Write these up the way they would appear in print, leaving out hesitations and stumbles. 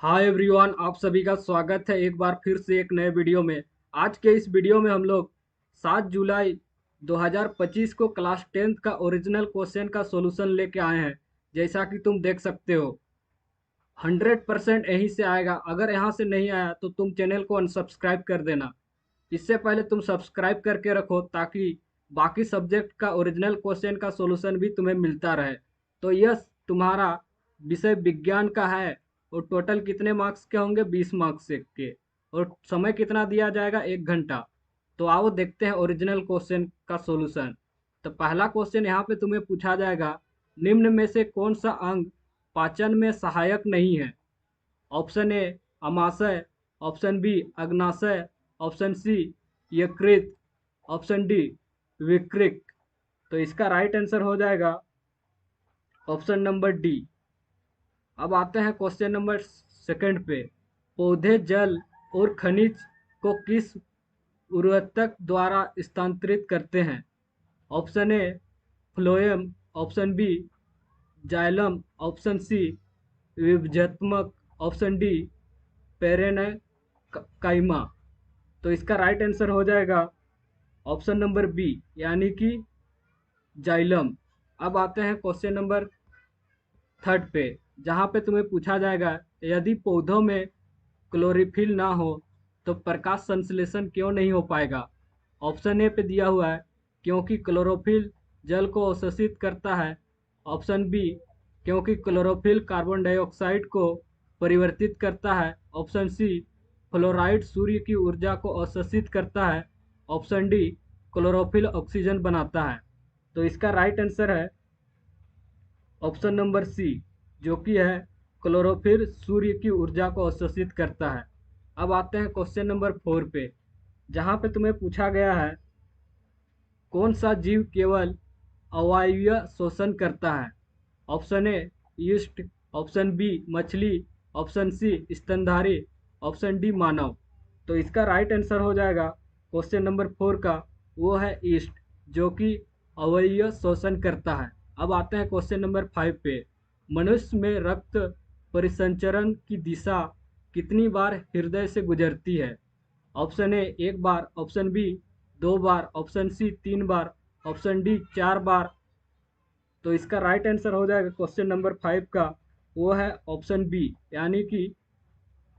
Hi everyone, आप सभी का स्वागत है एक बार फिर से एक नए वीडियो में। आज के इस वीडियो में हम लोग 7 जुलाई 2025 को क्लास 10th का ओरिजिनल क्वेश्चन का सॉल्यूशन लेके आए हैं। जैसा कि तुम देख सकते हो 100% यहीं से आएगा। अगर यहाँ से नहीं आया तो तुम चैनल को अनसब्सक्राइब कर देना। इससे पहले तुम सब्सक्राइब करके रखो ताकि बाकी सब्जेक्ट का ओरिजिनल क्वेश्चन का सॉल्यूशन भी तुम्हें मिलता रहे। तो यस, तुम्हारा विषय विज्ञान का है और टोटल कितने मार्क्स के होंगे? 20 मार्क्स के। और समय कितना दिया जाएगा? 1 घंटा। तो आओ देखते हैं ओरिजिनल क्वेश्चन का सॉल्यूशन। तो पहला क्वेश्चन यहाँ पे तुम्हें पूछा जाएगा, निम्न में से कौन सा अंग पाचन में सहायक नहीं है? ऑप्शन ए अमाशय, ऑप्शन बी अग्नाशय, ऑप्शन सी यकृत, ऑप्शन डी विकृत। तो इसका राइट आंसर हो जाएगा ऑप्शन नंबर डी। अब आते हैं क्वेश्चन नंबर सेकंड पे। पौधे जल और खनिज को किस उर्वरक द्वारा स्थानांतरित करते हैं? Option A phloem, option B xylem, option C विभजात्मक, ऑप्शन डी पेरेनकाइमा। तो इसका राइट आंसर हो जाएगा ऑप्शन नंबर बी, यानी कि जाइलम। अब आते हैं क्वेश्चन नंबर थर्ड पे, जहाँ पे तुम्हें पूछा जाएगा, यदि पौधों में क्लोरोफिल ना हो तो प्रकाश संश्लेषण क्यों नहीं हो पाएगा? ऑप्शन ए पे दिया हुआ है क्योंकि क्लोरोफिल जल को अवशोषित करता है, ऑप्शन बी क्योंकि क्लोरोफिल कार्बन डाइऑक्साइड को परिवर्तित करता है, ऑप्शन सी फ्लोराइड सूर्य की ऊर्जा को अवशोषित करता है, ऑप्शन डी क्लोरोफिल ऑक्सीजन बनाता है। तो इसका राइट आंसर है ऑप्शन नंबर सी, जो कि है क्लोरोफिल सूर्य की ऊर्जा को अवशोषित करता है। अब आते हैं क्वेश्चन नंबर 4 पे, जहाँ पे तुम्हें पूछा गया है, कौन सा जीव केवल अवायवीय शोषण करता है? Option A yeast, option B मछली, ऑप्शन सी स्तनधारी, ऑप्शन डी मानव। तो इसका राइट आंसर हो जाएगा क्वेश्चन नंबर 4 का, वो है ईस्ट, जो कि अवयवीय शोषण करता है। अब आते हैं क्वेश्चन नंबर 5 पे। मनुष्य में रक्त परिसंचरण की दिशा कितनी बार हृदय से गुजरती है? ऑप्शन ए 1 बार, ऑप्शन बी 2 बार, ऑप्शन सी 3 बार, ऑप्शन डी 4 बार। तो इसका राइट आंसर हो जाएगा क्वेश्चन नंबर 5 का, वो है ऑप्शन बी, यानी कि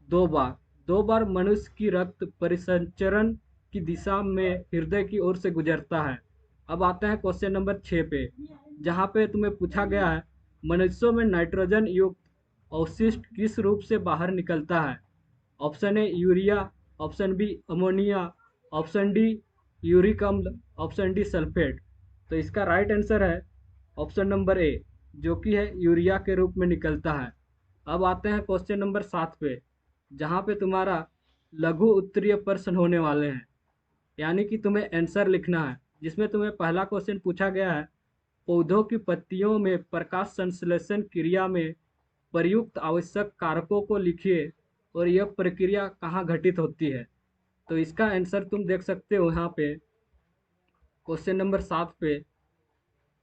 2 बार। 2 बार मनुष्य की रक्त परिसंचरण की दिशा में हृदय की ओर से गुजरता है। अब आते हैं क्वेश्चन नंबर 6 पे, जहाँ पे तुम्हें पूछा गया है, मनुष्यों में नाइट्रोजन युक्त अवशिष्ट किस रूप से बाहर निकलता है? Option A urea, option B ammonia, option D uric अम्ल, ऑप्शन डी सल्फेट। तो इसका राइट आंसर है ऑप्शन नंबर ए, जो कि है यूरिया के रूप में निकलता है। अब आते हैं क्वेश्चन नंबर 7 पे, जहाँ पे तुम्हारा लघु उत्तरीय प्रश्न होने वाले हैं, यानी कि तुम्हें आंसर लिखना है। जिसमें तुम्हें पहला क्वेश्चन पूछा गया है, पौधों की पत्तियों में प्रकाश संश्लेषण क्रिया में प्रयुक्त आवश्यक कारकों को लिखिए और यह प्रक्रिया कहाँ घटित होती है? तो इसका आंसर तुम देख सकते हो यहाँ पे क्वेश्चन नंबर 7 पे।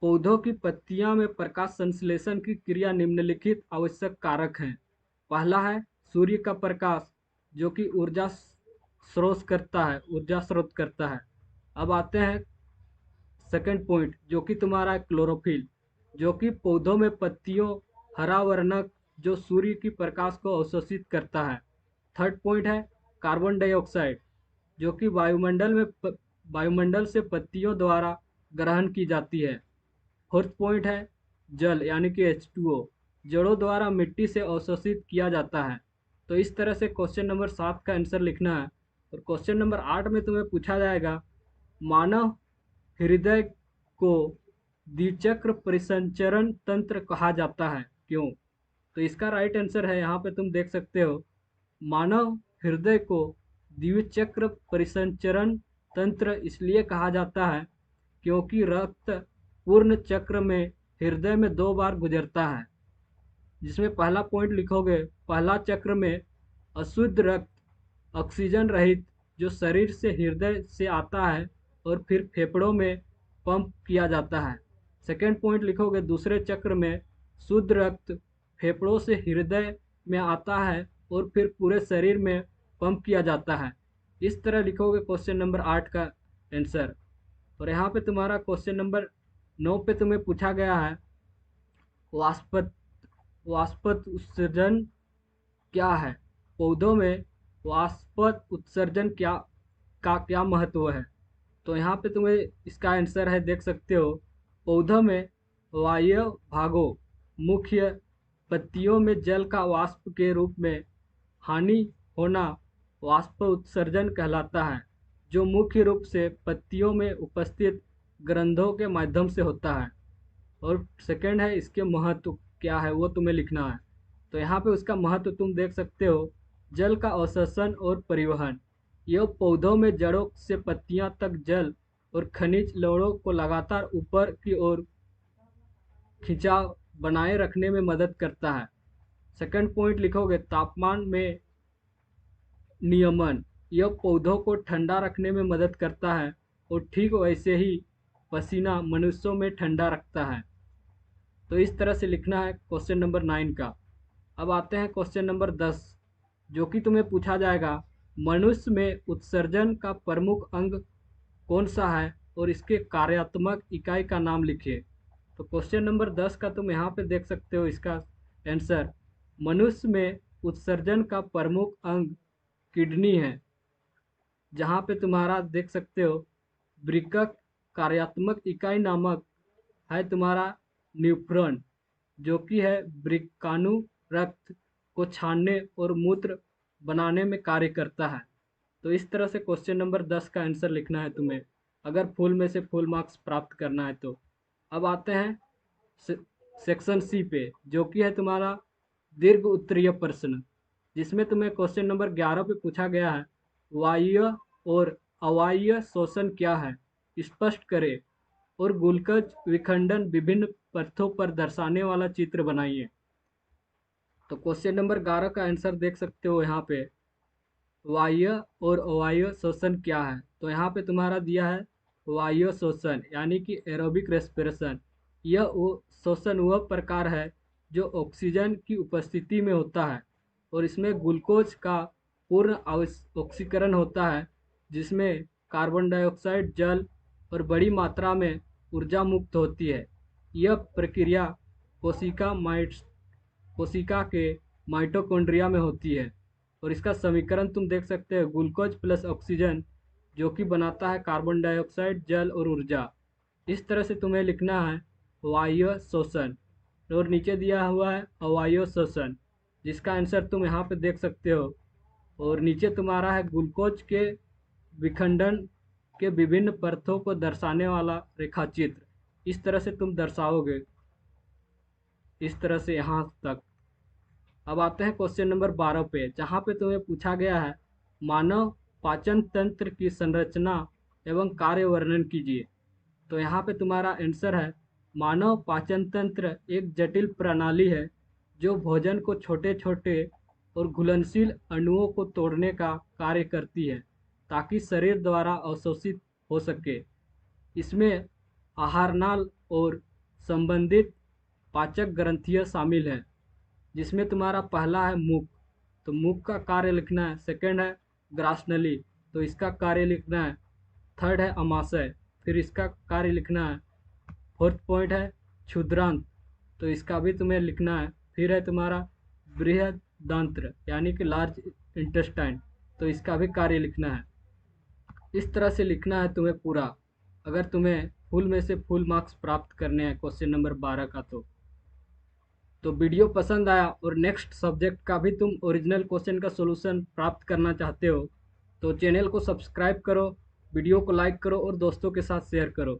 पौधों की पत्तियां में प्रकाश संश्लेषण की क्रिया निम्नलिखित आवश्यक कारक हैं। पहला है सूर्य का प्रकाश, जो कि ऊर्जा स्रोत करता है। अब आते हैं सेकंड पॉइंट, जो कि तुम्हारा है क्लोरोफिल, जो कि पौधों में पत्तियों हरा वर्णक जो सूर्य की प्रकाश को अवशोषित करता है। थर्ड पॉइंट है कार्बन डाइऑक्साइड, जो कि वायुमंडल से पत्तियों द्वारा ग्रहण की जाती है। फोर्थ पॉइंट है जल, यानी कि H2O, जड़ों द्वारा मिट्टी से अवशोषित किया जाता है। तो इस तरह से क्वेश्चन नंबर 7 का आंसर लिखना है। और क्वेश्चन नंबर 8 में तुम्हें पूछा जाएगा, मानव हृदय को द्विचक्र परिसंचरण तंत्र कहा जाता है, क्यों? तो इसका राइट आंसर है, यहाँ पे तुम देख सकते हो, मानव हृदय को द्विचक्र परिसंचरण तंत्र इसलिए कहा जाता है क्योंकि रक्त पूर्ण चक्र में हृदय में 2 बार गुजरता है। जिसमें पहला पॉइंट लिखोगे, पहला चक्र में अशुद्ध रक्त ऑक्सीजन रहित जो शरीर से हृदय से आता है और फिर फेफड़ों में पंप किया जाता है। सेकेंड पॉइंट लिखोगे, दूसरे चक्र में शुद्ध रक्त फेफड़ों से हृदय में आता है और फिर पूरे शरीर में पंप किया जाता है। इस तरह लिखोगे क्वेश्चन नंबर 8 का आंसर। और यहाँ पे तुम्हारा क्वेश्चन नंबर 9 पे तुम्हें पूछा गया है वाष्पत वाष्पत उत्सर्जन क्या है। पौधों में वाष्पत उत्सर्जन क्या महत्व है। तो यहाँ पे तुम्हें इसका आंसर है, देख सकते हो, पौधों में वायु भागों मुख्य पत्तियों में जल का वाष्प के रूप में हानि होना वाष्प उत्सर्जन कहलाता है, जो मुख्य रूप से पत्तियों में उपस्थित ग्रंथों के माध्यम से होता है। और सेकंड है इसके महत्व क्या है वो तुम्हें लिखना है। तो यहाँ पे उसका महत्व तुम देख सकते हो, जल का अवशोषण और परिवहन। यह पौधों में जड़ों से पत्तियां तक जल और खनिज लवणों को लगातार ऊपर की ओर खिंचाव बनाए रखने में मदद करता है। सेकंड पॉइंट लिखोगे तापमान में नियमन। यह पौधों को ठंडा रखने में मदद करता है और ठीक वैसे ही पसीना मनुष्यों में ठंडा रखता है। तो इस तरह से लिखना है क्वेश्चन नंबर 9 का। अब आते हैं क्वेश्चन नंबर 10, जो कि तुम्हें पूछा जाएगा मनुष्य में उत्सर्जन का प्रमुख अंग कौन सा है और इसके कार्यात्मक इकाई का नाम लिखिए। तो क्वेश्चन नंबर 10 का तुम यहाँ पे देख सकते हो इसका आंसर, मनुष्य में उत्सर्जन का प्रमुख अंग किडनी है। जहाँ पे तुम्हारा देख सकते हो वृक्क कार्यात्मक इकाई नामक है तुम्हारा न्यूफ्रॉन, जो कि है वृक्काणु रक्त को छानने और मूत्र बनाने में कार्य करता है। तो इस तरह से क्वेश्चन नंबर 10 का आंसर लिखना है तुम्हें, अगर फुल में से फुल मार्क्स प्राप्त करना है तो। अब आते हैं सेक्शन सी पे, जो कि है तुम्हारा दीर्घ उत्तरीय प्रश्न, जिसमें तुम्हें क्वेश्चन नंबर 11 पे पूछा गया है वायवीय और अवायवीय श्वसन क्या है, स्पष्ट करें और ग्लूकोज विखंडन विभिन्न परतों पर दर्शाने वाला चित्र बनाइए। तो क्वेश्चन नंबर 11 का आंसर देख सकते हो यहाँ पे, वायवीय और अवायवीय श्वसन क्या है। तो यहाँ पे तुम्हारा दिया है वायवीय श्वसन यानी कि एरोबिक रेस्पिरेशन। यह वो श्वसन वह प्रकार है जो ऑक्सीजन की उपस्थिति में होता है और इसमें ग्लूकोज का पूर्ण ऑक्सीकरण होता है, जिसमें कार्बन डाइऑक्साइड जल और बड़ी मात्रा में ऊर्जा मुक्त होती है। यह प्रक्रिया कोशिका के माइटोकॉन्ड्रिया में होती है और इसका समीकरण तुम देख सकते हो, ग्लूकोज प्लस ऑक्सीजन जो कि बनाता है कार्बन डाइऑक्साइड जल और ऊर्जा। इस तरह से तुम्हें लिखना है वायवीय श्वसन। और नीचे दिया हुआ है अवायवीय श्वसन, जिसका आंसर तुम यहाँ पे देख सकते हो। और नीचे तुम्हारा है ग्लूकोज के विखंडन के विभिन्न परतों को दर्शाने वाला रेखाचित्र। इस तरह से तुम दर्शाओगे, इस तरह से यहाँ तक। अब आते हैं क्वेश्चन नंबर 12 पे, जहाँ पे तुम्हें पूछा गया है मानव पाचन तंत्र की संरचना एवं कार्य वर्णन कीजिए। तो यहाँ पे तुम्हारा आंसर है मानव पाचन तंत्र एक जटिल प्रणाली है जो भोजन को छोटे छोटे और घुलनशील अणुओं को तोड़ने का कार्य करती है ताकि शरीर द्वारा अवशोषित हो सके। इसमें आहारनाल और संबंधित पाचक ग्रंथियाँ शामिल हैं, जिसमें तुम्हारा पहला है मुख। तो मुख का कार्य लिखना है। सेकंड है ग्रासनली, तो इसका कार्य लिखना है। थर्ड है अमाशय, फिर इसका कार्य लिखना है। फोर्थ पॉइंट है क्षुद्रांत, तो इसका भी तुम्हें लिखना है। फिर है तुम्हारा बृहदांत्र यानी कि लार्ज इंटेस्टाइन, तो इसका भी कार्य लिखना है। इस तरह से लिखना है तुम्हें पूरा, अगर तुम्हें फुल में से फुल मार्क्स प्राप्त करने हैं क्वेश्चन नंबर 12 का। तो वीडियो पसंद आया और नेक्स्ट सब्जेक्ट का भी तुम ओरिजिनल क्वेश्चन का सॉल्यूशन प्राप्त करना चाहते हो तो चैनल को सब्सक्राइब करो, वीडियो को लाइक करो और दोस्तों के साथ शेयर करो।